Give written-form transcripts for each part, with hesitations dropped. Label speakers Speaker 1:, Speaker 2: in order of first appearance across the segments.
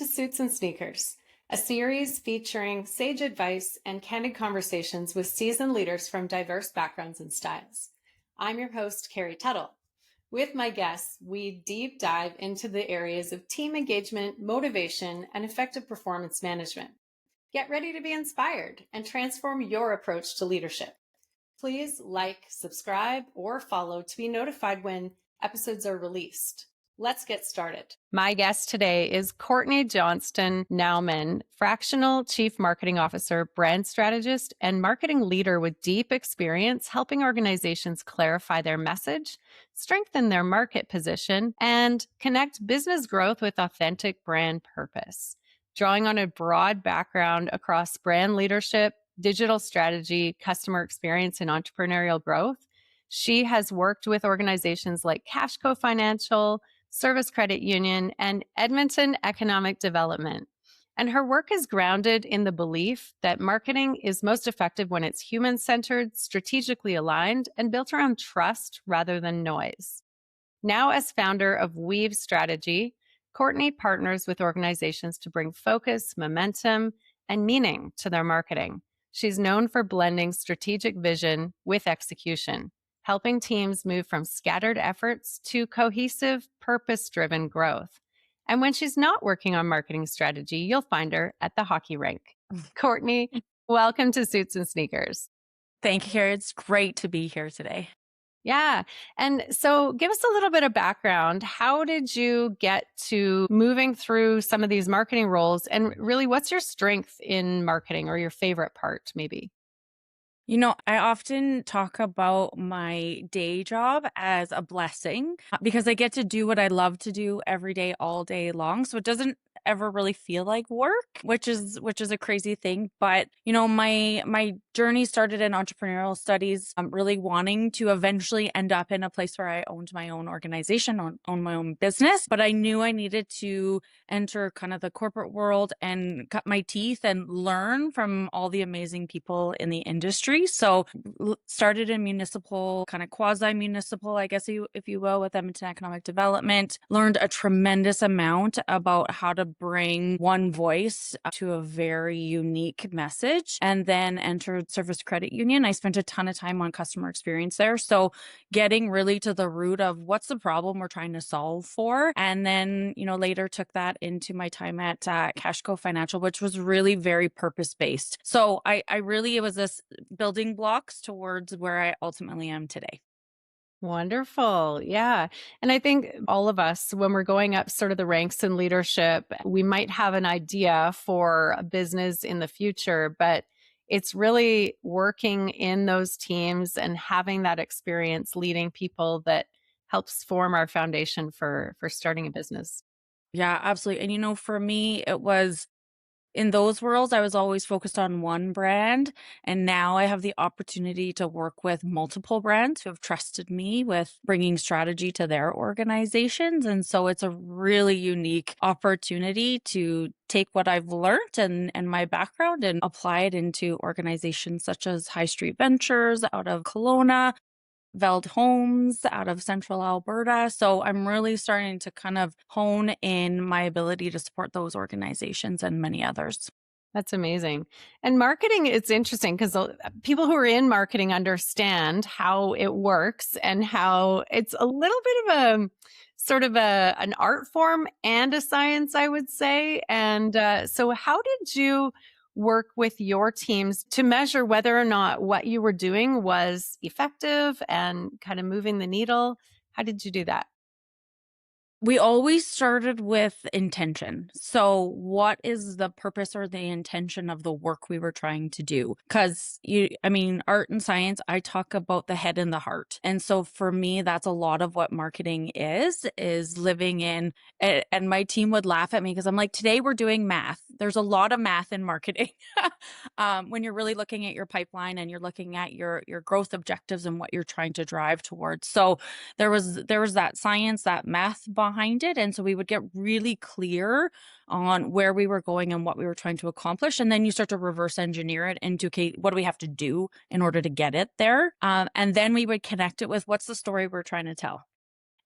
Speaker 1: to Suits and Sneakers, a series featuring sage advice and candid conversations with seasoned leaders from diverse backgrounds and styles. I'm your host, Carrie Tuttle. With my guests, we deep dive into the areas of team engagement, motivation, and effective performance management. Get ready to be inspired and transform your approach to leadership. Please like, subscribe, or follow to be notified when episodes are released. Let's get started. My guest today is Courtney Johnston-Naumann, fractional chief marketing officer, brand strategist, and marketing leader with deep experience helping organizations clarify their message, strengthen their market position, and connect business growth with authentic brand purpose. Drawing on a broad background across brand leadership, digital strategy, customer experience, and entrepreneurial growth, she has worked with organizations like CashCo Financial, Service Credit Union, and Edmonton Economic Development. And her work is grounded in the belief that marketing is most effective when it's human-centered, strategically aligned, and built around trust rather than noise. Now, as founder of Weave Strategy, Courtney partners with organizations to bring focus, momentum, and meaning to their marketing. She's known for blending strategic vision with execution, helping teams move from scattered efforts to cohesive, purpose-driven growth. And when she's not working on marketing strategy, you'll find her at the hockey rink. Courtney, welcome to Suits and Sneakers.
Speaker 2: Thank you, Carrie. It's great to be here today.
Speaker 1: Yeah. And so give us a little bit of background. How did you get to moving through some of these marketing roles? And really, what's your strength in marketing or your favorite part, maybe?
Speaker 2: You know, I often talk about my day job as a blessing because I get to do what I love to do every day, all day long. So it doesn't ever really feel like work, which is a crazy thing. But you know, my journey started in entrepreneurial studies, really wanting to eventually end up in a place where I owned my own organization, own my own business. But I knew I needed to enter kind of the corporate world and cut my teeth and learn from all the amazing people in the industry. So started in municipal, kind of quasi-municipal, I guess, if you will, with Edmonton Economic Development. Learned a tremendous amount about how to bring one voice to a very unique message, and then entered Service Credit Union. I spent a ton of time on customer experience there. So getting really to the root of what's the problem we're trying to solve for. And then, you know, later took that into my time at CashCo Financial, which was really very purpose-based. So it was this building blocks towards where I ultimately am today.
Speaker 1: Wonderful. Yeah. And I think all of us, when we're going up sort of the ranks in leadership, we might have an idea for a business in the future, but it's really working in those teams and having that experience leading people that helps form our foundation for starting a business.
Speaker 2: Yeah, absolutely. And you know, for me, it was in those worlds, I was always focused on one brand. And now I have the opportunity to work with multiple brands who have trusted me with bringing strategy to their organizations. And so it's a really unique opportunity to take what I've learned and my background and apply it into organizations such as High Street Ventures out of Kelowna, Veld Homes out of central Alberta. So I'm really starting to kind of hone in my ability to support those organizations and many others.
Speaker 1: That's amazing. And marketing, it's interesting because people who are in marketing understand how it works and how it's a little bit of a sort of an art form and a science, I would say. And so how did you work with your teams to measure whether or not what you were doing was effective and kind of moving the needle? How did you do that?
Speaker 2: We always started with intention. So what is the purpose or the intention of the work we were trying to do? Because art and science, I talk about the head and the heart. And so for me, that's a lot of what marketing is living in, and my team would laugh at me because I'm like, today we're doing math. There's a lot of math in marketing. When you're really looking at your pipeline and you're looking at your growth objectives and what you're trying to drive towards. So there was that science, that math behind it. And so we would get really clear on where we were going and what we were trying to accomplish. And then you start to reverse engineer it into, okay, what do we have to do in order to get it there? And then we would connect it with what's the story we're trying to tell.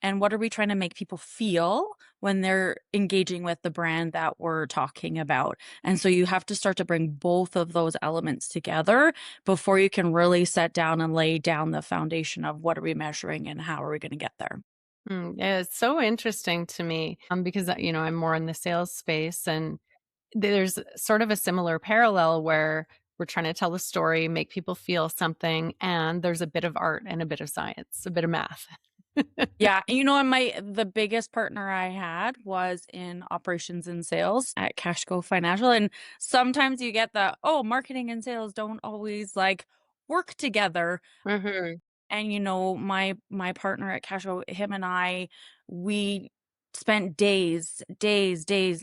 Speaker 2: and what are we trying to make people feel when they're engaging with the brand that we're talking about. And so you have to start to bring both of those elements together before you can really set down and lay down the foundation of what are we measuring and how are we going to get there.
Speaker 1: Yeah, it's so interesting to me because, I'm more in the sales space, and there's sort of a similar parallel where we're trying to tell a story, make people feel something, and there's a bit of art and a bit of science, a bit of math.
Speaker 2: Yeah, and and the biggest partner I had was in operations and sales at CashCo Financial, and sometimes you get the, "Oh, marketing and sales don't always, like, work together."
Speaker 1: Hmm.
Speaker 2: And, my partner at CashCo, him and I, we spent days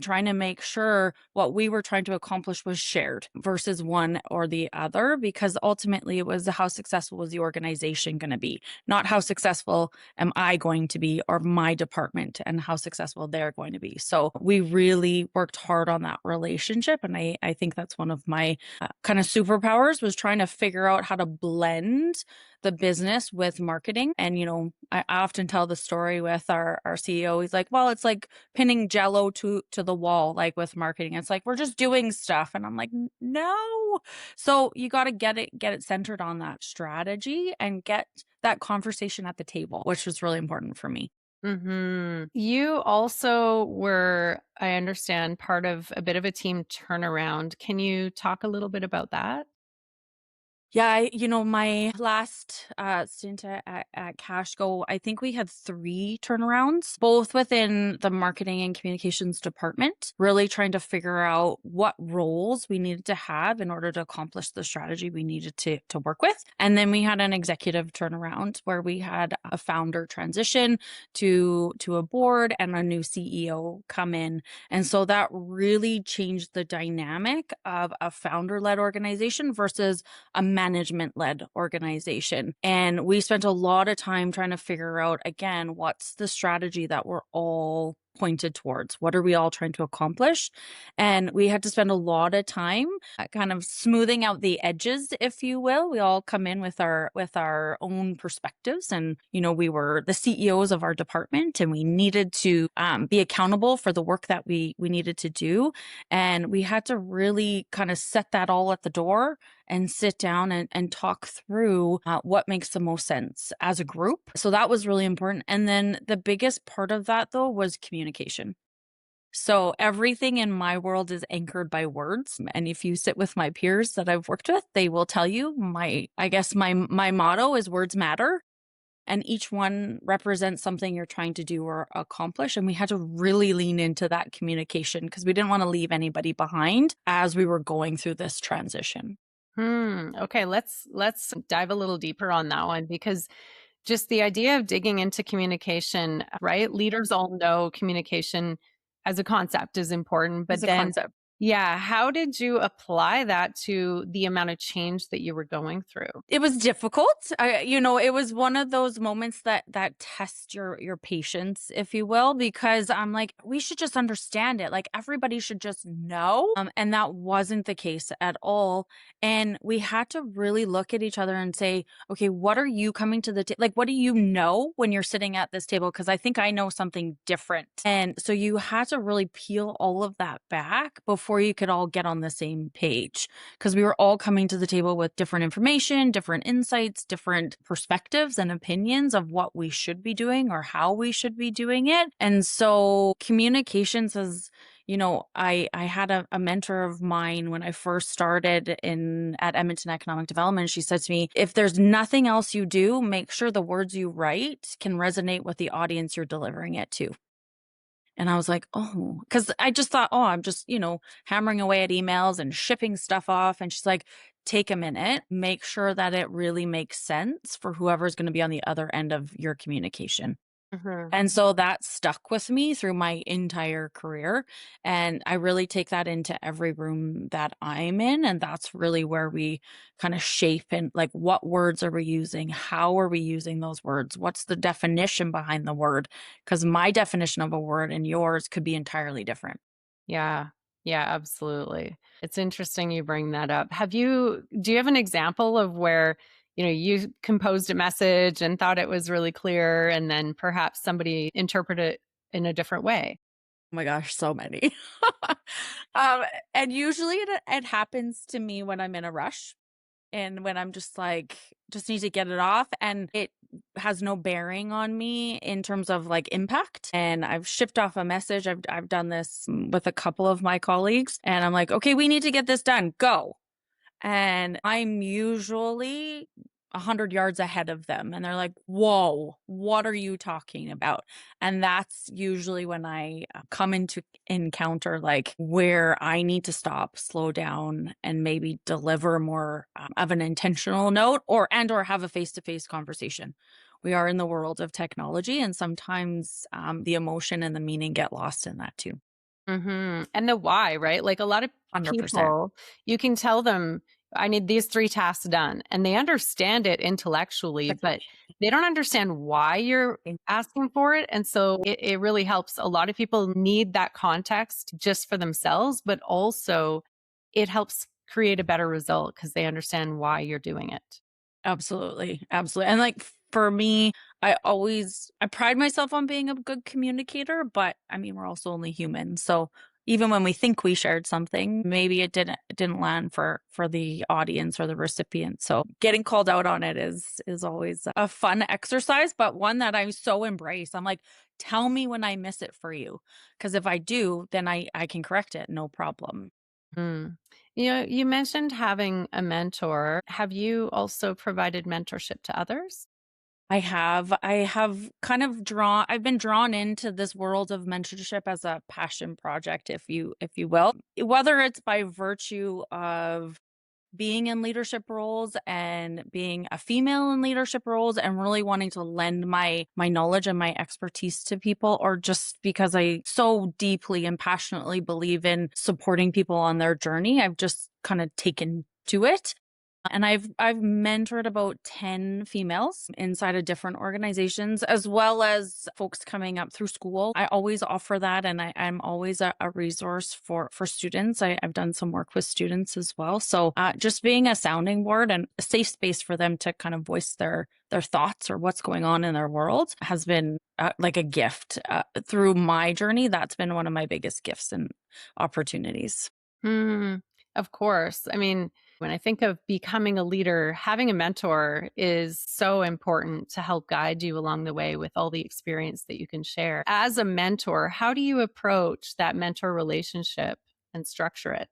Speaker 2: trying to make sure what we were trying to accomplish was shared versus one or the other, because ultimately it was how successful was the organization going to be, not how successful am I going to be or my department and how successful they're going to be. So we really worked hard on that relationship. And I think that's one of my kind of superpowers, was trying to figure out how to blend the business with marketing. And, I often tell the story with our CEO. He's like, well, it's like pinning jello to the wall, like with marketing. It's like, we're just doing stuff. And I'm like, no. So you got to get it centered on that strategy and get that conversation at the table, which was really important for me.
Speaker 1: You also were, I understand, part of a bit of a team turnaround. Can you talk a little bit about that?
Speaker 2: Yeah, my last stint at CashGo, I think we had 3 turnarounds, both within the marketing and communications department, really trying to figure out what roles we needed to have in order to accomplish the strategy we needed to work with. And then we had an executive turnaround where we had a founder transition to a board and a new CEO come in. And so that really changed the dynamic of a founder-led organization versus a management led organization. And we spent a lot of time trying to figure out, again, what's the strategy that we're all pointed towards? What are we all trying to accomplish? And we had to spend a lot of time kind of smoothing out the edges, if you will. We all come in with our own perspectives, and we were the CEOs of our department, and we needed to be accountable for the work that we needed to do, and we had to really kind of set that all at the door and sit down and talk through what makes the most sense as a group. So that was really important. And then the biggest part of that, though, was communication. So everything in my world is anchored by words. And if you sit with my peers that I've worked with, they will tell you my motto is words matter. And each one represents something you're trying to do or accomplish. And we had to really lean into that communication because we didn't want to leave anybody behind as we were going through this transition.
Speaker 1: Okay, let's dive a little deeper on that one, because just the idea of digging into communication, right? Leaders all know communication as a concept is important,
Speaker 2: As
Speaker 1: but
Speaker 2: a
Speaker 1: then,
Speaker 2: concept.
Speaker 1: yeah, how did you apply that to the amount of change that you were going through?
Speaker 2: It was difficult. It was one of those moments that test your patience, if you will, because I'm like, we should just understand it. Like everybody should just know. And that wasn't the case at all. And we had to really look at each other and say, okay, what are you coming to the table? Like, what do you know when you're sitting at this table? Because I think I know something different. And so you had to really peel all of that back before you could all get on the same page, because we were all coming to the table with different information, different insights, different perspectives and opinions of what we should be doing or how we should be doing it. And so communications is, I had a mentor of mine when I first started in at Edmonton Economic Development. She said to me, if there's nothing else you do, make sure the words you write can resonate with the audience you're delivering it to. And I was like, oh, because I just thought, oh, I'm just, hammering away at emails and shipping stuff off. And she's like, take a minute, make sure that it really makes sense for whoever's going to be on the other end of your communication.
Speaker 1: Mhm.
Speaker 2: And so that stuck with me through my entire career. And I really take that into every room that I'm in. And that's really where we kind of shape and like, what words are we using? How are we using those words? What's the definition behind the word? Because my definition of a word and yours could be entirely different.
Speaker 1: Yeah. Yeah, absolutely. It's interesting you bring that up. Do you have an example of where you composed a message and thought it was really clear, and then perhaps somebody interpreted it in a different way?
Speaker 2: Oh my gosh, so many. Um, and usually it happens to me when I'm in a rush and when I'm just like, just need to get it off, and it has no bearing on me in terms of like impact. And I've shipped off a message. I've done this with a couple of my colleagues, and I'm like, okay, we need to get this done. Go. And I'm usually 100 yards ahead of them. And they're like, whoa, what are you talking about? And that's usually when I come into encounter like where I need to stop, slow down, and maybe deliver more of an intentional note or have a face-to-face conversation. We are in the world of technology, and sometimes the emotion and the meaning get lost in that too.
Speaker 1: And the why, right? Like a lot of
Speaker 2: 100%.
Speaker 1: people, you can tell them, I need these 3 tasks done, and they understand it intellectually, but they don't understand why you're asking for it. And so it really helps. A lot of people need that context just for themselves, but also it helps create a better result because they understand why you're doing it.
Speaker 2: Absolutely, absolutely, and, like, for me, I pride myself on being a good communicator, but, I mean, we're also only human, so even when we think we shared something, maybe it didn't land for the audience or the recipient, so getting called out on it is always a fun exercise, but one that I so embrace. I'm like, "Tell me when I miss it for you, because if I do, then I can correct it, no problem."
Speaker 1: Mm. You mentioned having a mentor. Have you also provided mentorship to others?
Speaker 2: I have I've been drawn into this world of mentorship as a passion project, if you will. Whether it's by virtue of being in leadership roles and being a female in leadership roles and really wanting to lend my knowledge and my expertise to people, or just because I so deeply and passionately believe in supporting people on their journey, I've just kind of taken to it. And I've mentored about 10 females inside of different organizations, as well as folks coming up through school. I always offer that, and I'm always a resource for students. I've done some work with students as well. So just being a sounding board and a safe space for them to kind of voice their thoughts or what's going on in their world has been like a gift through my journey. That's been one of my biggest gifts and opportunities.
Speaker 1: Mm, of course. I mean, when I think of becoming a leader, having a mentor is so important to help guide you along the way with all the experience that you can share. As a mentor, how do you approach that mentor relationship and structure it?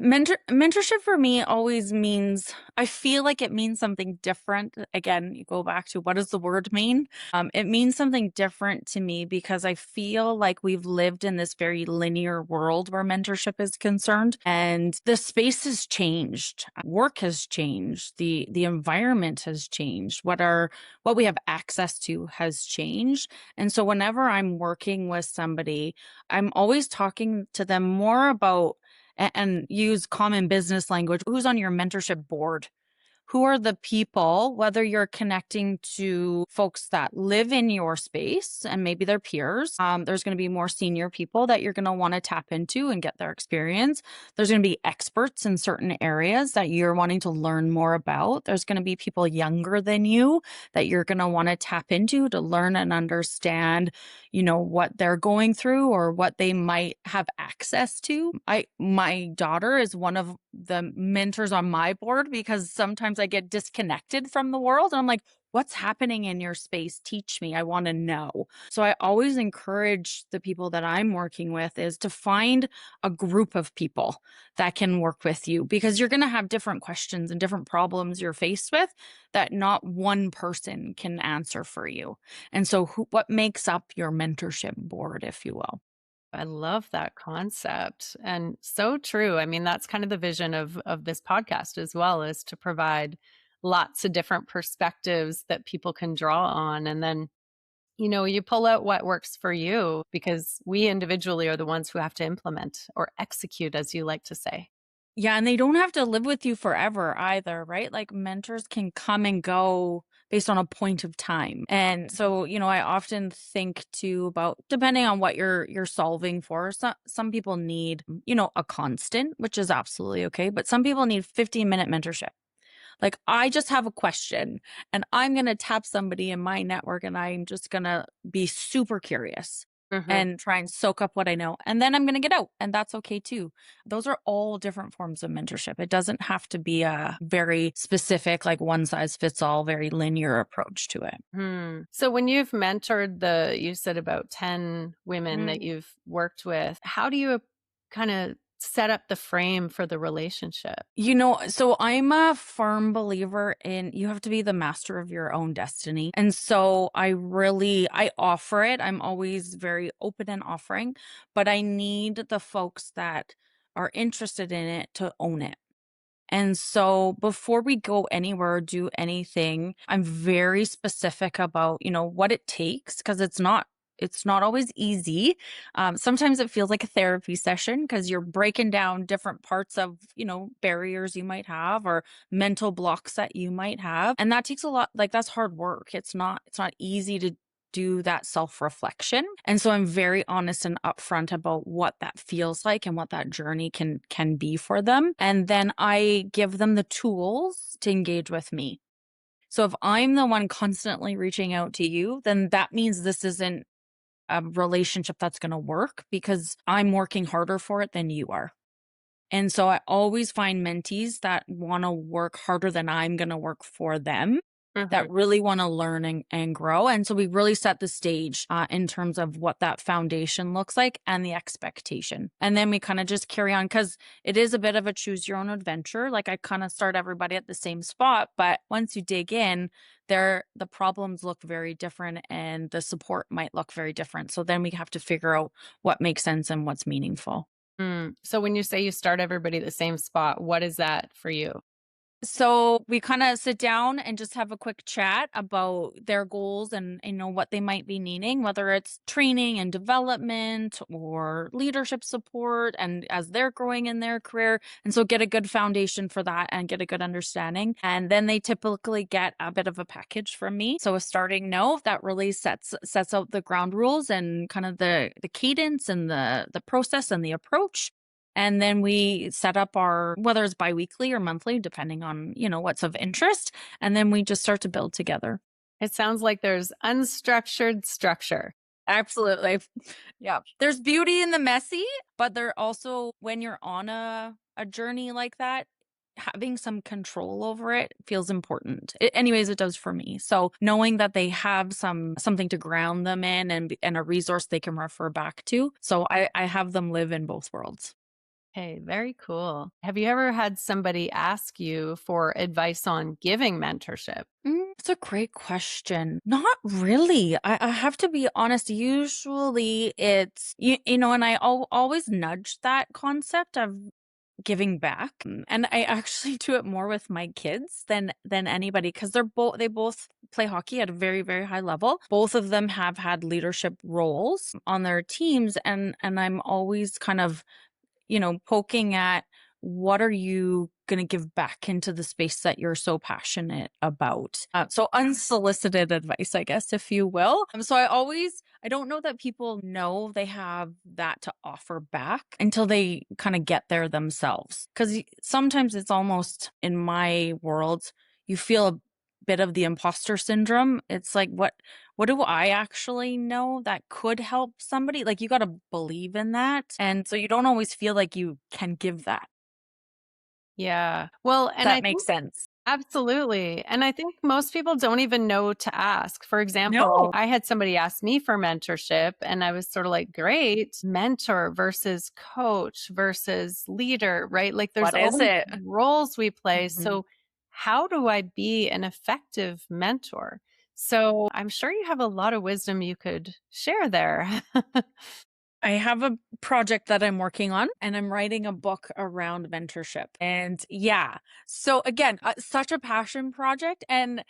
Speaker 2: Mentorship for me always means, I feel like it means something different. Again, you go back to, what does the word mean? It means something different to me because I feel like we've lived in this very linear world where mentorship is concerned, and the space has changed. Work has changed. The environment has changed. What we have access to has changed. And so whenever I'm working with somebody, I'm always talking to them more about and use common business language. Who's on your mentorship board? Who are the people, whether you're connecting to folks that live in your space and maybe their peers, there's going to be more senior people that you're going to want to tap into and get their experience. There's going to be experts in certain areas that you're wanting to learn more about. There's going to be people younger than you that you're going to want to tap into to learn and understand, what they're going through or what they might have access to. My daughter is one of the mentors on my board because sometimes I get disconnected from the world and I'm like, what's happening in your space? Teach me. I want to know. So I always encourage the people that I'm working with is to find a group of people that can work with you, because you're going to have different questions and different problems you're faced with that not one person can answer for you. And so what makes up your mentorship board, if you will?
Speaker 1: I love that concept and so true. I mean, that's kind of the vision of this podcast as well, is to provide lots of different perspectives that people can draw on, and then you pull out what works for you, because we individually are the ones who have to implement or execute, as you like to say.
Speaker 2: Yeah, and they don't have to live with you forever either, right? Like, mentors can come and go based on a point of time. And so, I often think too about, depending on what you're solving for. Some people need, a constant, which is absolutely okay, but some people need 15-minute mentorship. Like, I just have a question and I'm going to tap somebody in my network and I'm just going to be super curious
Speaker 1: Hmm.
Speaker 2: and try and soak up what I know. And then I'm going to get out, and that's okay too. Those are all different forms of mentorship. It doesn't have to be a very specific, like one size fits all, very linear approach to it.
Speaker 1: So when you've mentored you said about 10 women that you've worked with, how do you kind of set up the frame for the relationship?
Speaker 2: So I'm a firm believer in you have to be the master of your own destiny. And so I offer it. I'm always very open and offering, but I need the folks that are interested in it to own it. And so before we go anywhere or do anything, I'm very specific about, what it takes, because it's not always easy. Sometimes it feels like a therapy session because you're breaking down different parts of, barriers you might have or mental blocks that you might have. And that takes a lot, like that's hard work. It's not easy to do that self-reflection. And so I'm very honest and upfront about what that feels like and what that journey can be for them. And then I give them the tools to engage with me. So if I'm the one constantly reaching out to you, then that means this isn't a relationship that's going to work because I'm working harder for it than you are. And so I always find mentees that want to work harder than I'm going to work for them,
Speaker 1: Hmm.
Speaker 2: that really want to learn and grow. And so we really set the stage in terms of what that foundation looks like and the expectation. And then we kind of just carry on because it is a bit of a choose your own adventure. Like I kind of start everybody at the same spot, but once you dig in, the problems look very different and the support might look very different. So then we have to figure out what makes sense and what's meaningful.
Speaker 1: So when you say you start everybody at the same spot, what is that for you?
Speaker 2: So we kind of sit down and just have a quick chat about their goals and what they might be needing, whether it's training and development or leadership support and as they're growing in their career. And so get a good foundation for that and get a good understanding. And then they typically get a bit of a package from me. So a starting note that really sets out the ground rules and kind of the cadence and the process and the approach. And then we set up our, whether it's biweekly or monthly, depending on, what's of interest. And then we just start to build together.
Speaker 1: It sounds like there's unstructured structure.
Speaker 2: Absolutely. Yeah. There's beauty in the messy, but there also, when you're on a journey like that, having some control over it feels important. Anyways, it does for me. So knowing that they have something to ground them in and a resource they can refer back to. So I have them live in both worlds.
Speaker 1: Hey, very cool. Have you ever had somebody ask you for advice on giving mentorship?
Speaker 2: It's a great question. Not really. I have to be honest. Usually it's, and I always nudge that concept of giving back. And I actually do it more with my kids than anybody because they both play hockey at a very, very high level. Both of them have had leadership roles on their teams. And I'm always kind of poking at what are you going to give back into the space that you're so passionate about. So unsolicited advice, I guess, if you will. So I don't know that people know they have that to offer back until they kind of get there themselves. Because sometimes it's almost in my world, you feel a bit of the imposter syndrome. It's like, what do I actually know that could help somebody? Like you got to believe in that. And so you don't always feel like you can give that.
Speaker 1: Yeah. Well,
Speaker 2: If
Speaker 1: and I
Speaker 2: that
Speaker 1: think
Speaker 2: makes sense.
Speaker 1: absolutely. And I think most people don't even know to ask. For example,
Speaker 2: No.
Speaker 1: I had somebody ask me for mentorship, and I was sort of like, great, mentor versus coach versus leader, right? Like there's
Speaker 2: What
Speaker 1: all
Speaker 2: is
Speaker 1: these
Speaker 2: it?
Speaker 1: roles we play.
Speaker 2: Mhm.
Speaker 1: So, how do I be an effective mentor? So, I'm sure you have a lot of wisdom you could share there.
Speaker 2: I have a project that I'm working on and I'm writing a book around mentorship. And yeah, so again, such a passion project. And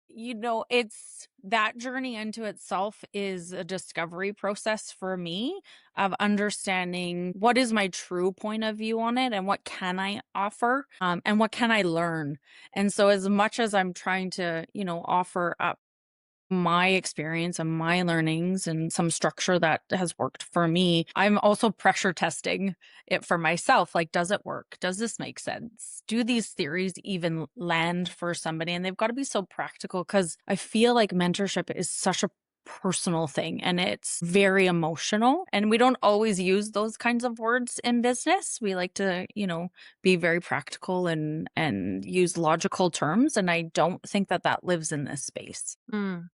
Speaker 2: it's that journey into itself is a discovery process for me of understanding what is my true point of view on it and what can I offer, and what can I learn. And so as much as I'm trying to, offer up my experience and my learnings and some structure that has worked for me, I'm also pressure testing it for myself. Like, does it work? Does this make sense? Do these theories even land for somebody? And they've got to be so practical because I feel like mentorship is such a personal thing and it's very emotional. And we don't always use those kinds of words in business. We like to, be very practical and use logical terms. And I don't think that that lives in this space.
Speaker 1: Mm.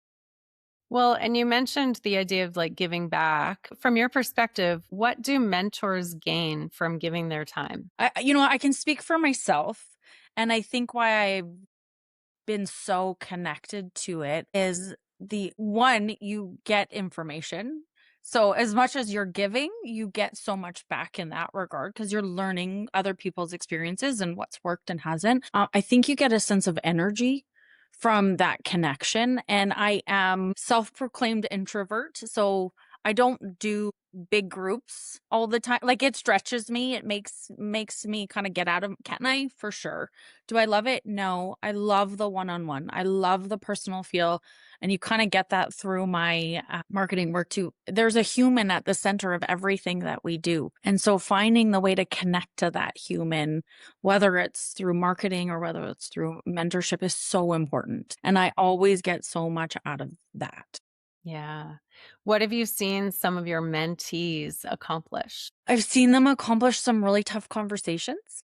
Speaker 1: Well, and you mentioned the idea of like giving back. From your perspective, what do mentors gain from giving their time?
Speaker 2: I can speak for myself. And I think why I've been so connected to it is the one, you get information. So as much as you're giving, you get so much back in that regard because you're learning other people's experiences and what's worked and hasn't. I think you get a sense of energy from that connection. And I am self-proclaimed introvert. So I don't do big groups all the time. Like it stretches me. It makes me kind of get out of, can I? For sure. Do I love it? No. I love the one-on-one. I love the personal feel. And you kind of get that through my marketing work too. There's a human at the center of everything that we do. And so finding the way to connect to that human, whether it's through marketing or whether it's through mentorship, is so important. And I always get so much out of that.
Speaker 1: Yeah. What have you seen some of your mentees accomplish?
Speaker 2: I've seen them accomplish some really tough conversations.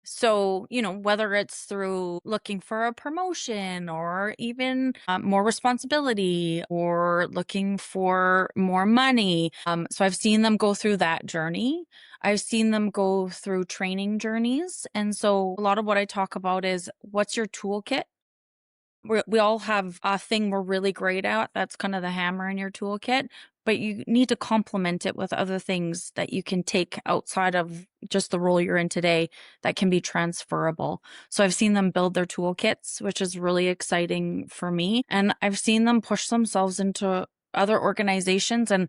Speaker 2: So, whether it's through looking for a promotion or even more responsibility or looking for more money. So I've seen them go through that journey. I've seen them go through training journeys. And so a lot of what I talk about is what's your toolkit? We all have a thing we're really great at. That's kind of the hammer in your toolkit, but you need to complement it with other things that you can take outside of just the role you're in today that can be transferable. So I've seen them build their toolkits, which is really exciting for me. And I've seen them push themselves into other organizations. And,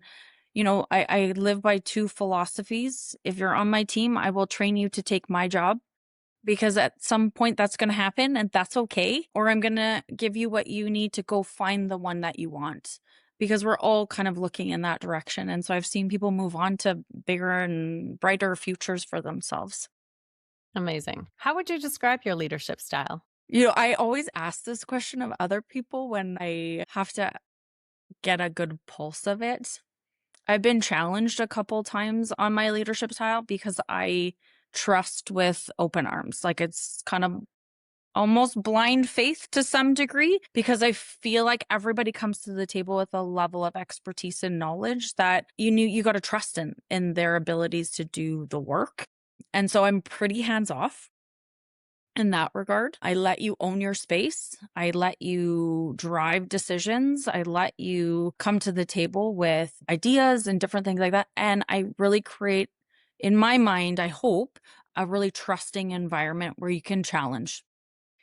Speaker 2: I live by two philosophies. If you're on my team, I will train you to take my job because at some point that's going to happen and that's okay. Or I'm going to give you what you need to go find the one that you want because we're all kind of looking in that direction. And so I've seen people move on to bigger and brighter futures for themselves.
Speaker 1: Amazing. How would you describe your leadership style?
Speaker 2: I always ask this question of other people when I have to get a good pulse of it. I've been challenged a couple times on my leadership style because I trust with open arms. Like it's kind of almost blind faith to some degree because I feel like everybody comes to the table with a level of expertise and knowledge that you got to trust in their abilities to do the work. And so I'm pretty hands off in that regard. I let you own your space. I let you drive decisions. I let you come to the table with ideas and different things like that. And I really create, in my mind, I hope, a really trusting environment where you can challenge.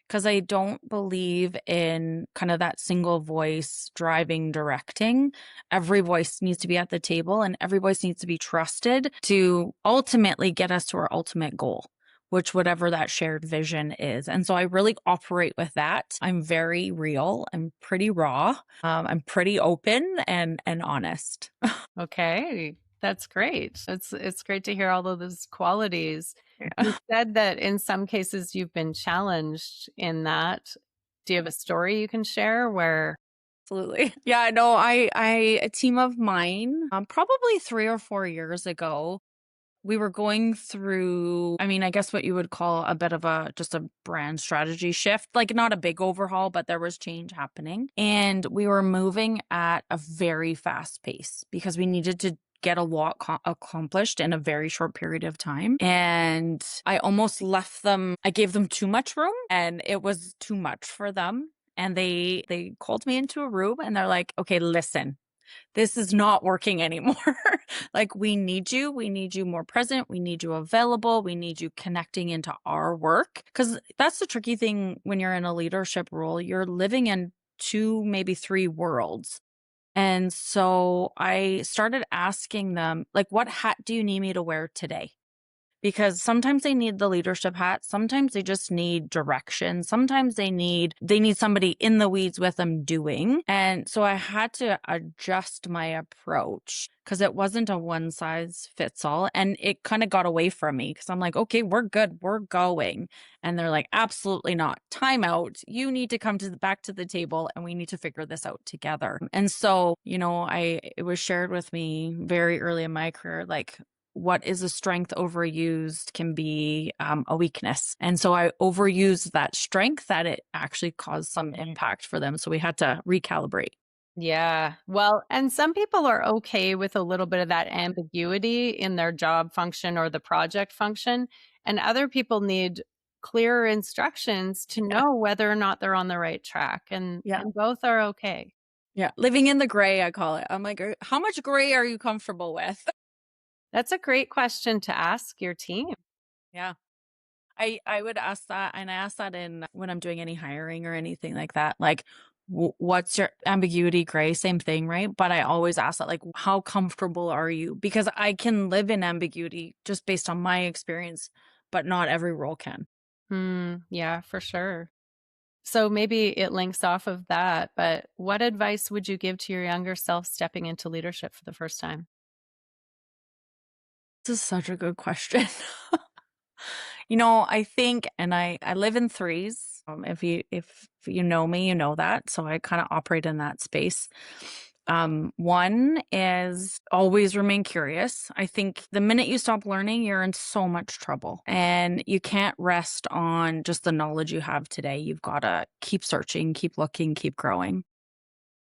Speaker 2: Because I don't believe in kind of that single voice driving, directing. Every voice needs to be at the table and every voice needs to be trusted to ultimately get us to our ultimate goal, which whatever that shared vision is. And so I really operate with that. I'm very real. I'm pretty raw. I'm pretty open and honest.
Speaker 1: Okay, that's great. It's great to hear all of those qualities.
Speaker 2: Yeah.
Speaker 1: You said that in some cases you've been challenged in that. Do you have a story you can share where
Speaker 2: Absolutely. Yeah, no, a team of mine, probably 3 or 4 years ago, we were going through, I mean, I guess what you would call a bit of just a brand strategy shift, like not a big overhaul, but there was change happening. And we were moving at a very fast pace because we needed to get a lot accomplished in a very short period of time. And I almost left them, I gave them too much room and it was too much for them. And they called me into a room and they're like, okay, listen, this is not working anymore. Like, we need you. We need you more present. We need you available. We need you connecting into our work. Because that's the tricky thing when you're in a leadership role. You're living in two, maybe three worlds. And so I started asking them, like, what hat do you need me to wear today? because sometimes they need the leadership hat, sometimes they just need direction, sometimes they need somebody in the weeds with them doing. And so I had to adjust my approach because it wasn't a one size fits all, and it kind of got away from me because I'm like, okay, we're good, we're going. And they're like, absolutely not. Time out. You need to come to back to the table and we need to figure this out together. And so, it was shared with me very early in my career, like, what is a strength overused can be a weakness. And so I overused that strength that it actually caused some impact for them. So we had to recalibrate.
Speaker 1: Yeah. Well, and some people are okay with a little bit of that ambiguity in their job function or the project function. And other people need clearer instructions to
Speaker 2: Yeah.
Speaker 1: know whether or not they're on the right track. And,
Speaker 2: Yeah.
Speaker 1: and both are okay.
Speaker 2: Yeah. Living in the gray, I call it. I'm like, how much gray are you comfortable with?
Speaker 1: That's a great question to ask your team.
Speaker 2: Yeah. I would ask that, and I ask that in when I'm doing any hiring or anything like that. Like, what's your ambiguity gray? Same thing, right? But I always ask that, like, how comfortable are you? Because I can live in ambiguity just based on my experience, but not every role can.
Speaker 1: Yeah, for sure. So maybe it links off of that, but what advice would you give to your younger self stepping into leadership for the first time?
Speaker 2: This is such a good question. I think, and I live in threes. If you know me, you know that. So I kind of operate in that space. One is always remain curious. I think the minute you stop learning, you're in so much trouble, and you can't rest on just the knowledge you have today. You've got to keep searching, keep looking, keep growing.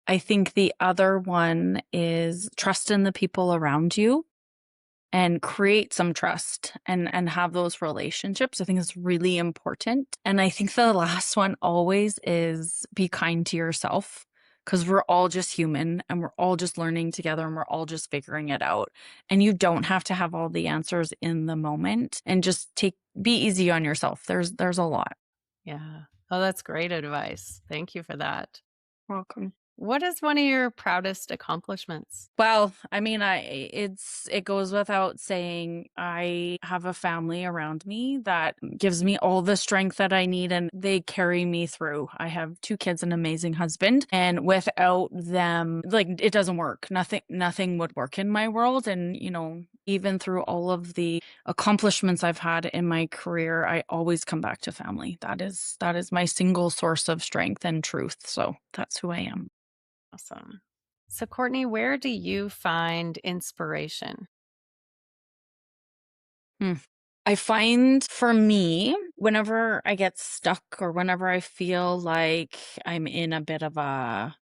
Speaker 2: I think the other one is trust in the people around you and create some trust and have those relationships. I think it's really important. And I think the last one always is be kind to yourself, because we're all just human and we're all just learning together and we're all just figuring it out. And you don't have to have all the answers in the moment, and just be easy on yourself. There's a lot.
Speaker 1: Yeah. Oh, that's great advice. Thank you for that.
Speaker 2: Welcome.
Speaker 1: What is one of your proudest accomplishments?
Speaker 2: Well, I mean, it goes without saying, I have a family around me that gives me all the strength that I need, and they carry me through. I have two kids, an amazing husband, and without them, like, it doesn't work. Nothing would work in my world. And, even through all of the accomplishments I've had in my career, I always come back to family. That is my single source of strength and truth. So that's who I am.
Speaker 1: Awesome. So, Courtney, where do you find inspiration?
Speaker 2: Hmm. I find for me, whenever I get stuck or whenever I feel like I'm in a bit of a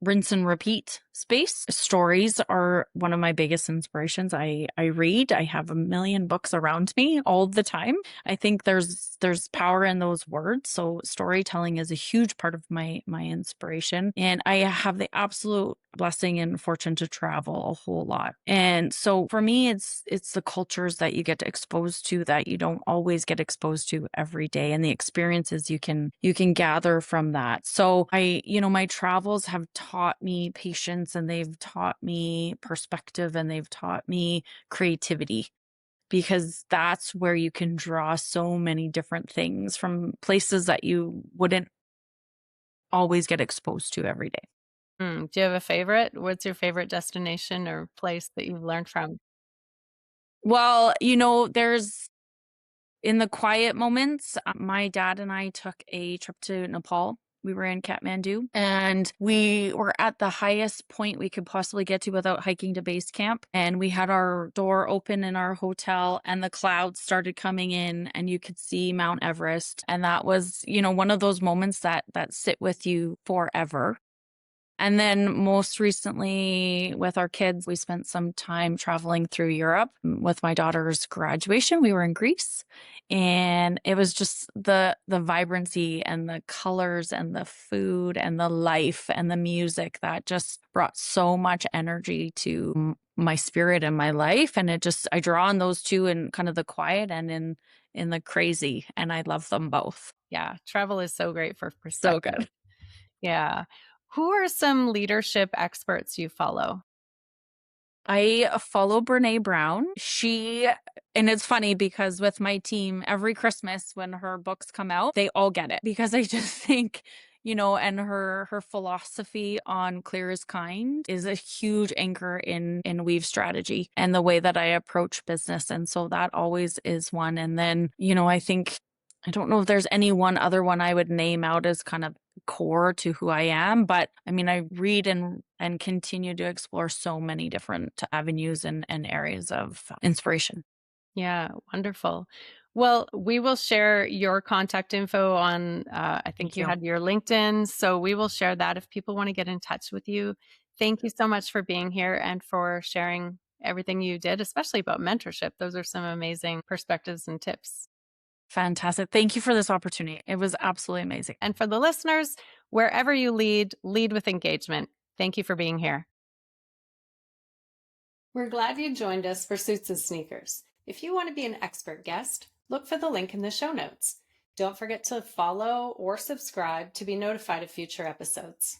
Speaker 2: rinse and repeat space, stories are one of my biggest inspirations. I read. I have a million books around me all the time. I think there's power in those words. So storytelling is a huge part of my inspiration. And I have the absolute blessing and fortune to travel a whole lot. And so for me, it's the cultures that you get exposed to that you don't always get exposed to every day, and the experiences you can gather from that. So my travels have taught me patience, and they've taught me perspective, and they've taught me creativity, because that's where you can draw so many different things from places that you wouldn't always get exposed to every day.
Speaker 1: Do you have a favorite? What's your favorite destination or place that you've learned from?
Speaker 2: Well, there's in the quiet moments, my dad and I took a trip to Nepal. We were in Kathmandu, and we were at the highest point we could possibly get to without hiking to base camp. And we had our door open in our hotel, and the clouds started coming in, and you could see Mount Everest. And that was, one of those moments that sit with you forever. And then most recently with our kids, we spent some time traveling through Europe. With my daughter's graduation, we were in Greece, and it was just the vibrancy and the colors and the food and the life and the music that just brought so much energy to my spirit and my life. And I draw on those two in kind of the quiet and in the crazy, and I love them both.
Speaker 1: Yeah, travel is so great for
Speaker 2: So
Speaker 1: perspective.
Speaker 2: good.
Speaker 1: Yeah. Who are some leadership experts you follow?
Speaker 2: I follow Brene Brown. And it's funny because with my team, every Christmas when her books come out, they all get it because I just think, and her philosophy on clear is kind is a huge anchor in Weave strategy and the way that I approach business. And so that always is one. And then, I don't know if there's any one other one I would name out as kind of core to who I am, but I mean, I read and continue to explore so many different avenues and areas of inspiration.
Speaker 1: Yeah, wonderful. Well, we will share your contact info on, I think
Speaker 2: Thank
Speaker 1: you
Speaker 2: you.
Speaker 1: had your LinkedIn. So we will share that if people want to get in touch with you. Thank you so much for being here and for sharing everything you did, especially about mentorship. Those are some amazing perspectives and tips.
Speaker 2: Fantastic. Thank you for this opportunity. It was absolutely amazing.
Speaker 1: And for the listeners, wherever you lead, lead with engagement. Thank you for being here. We're glad you joined us for Suits and Sneakers. If you want to be an expert guest, look for the link in the show notes. Don't forget to follow or subscribe to be notified of future episodes.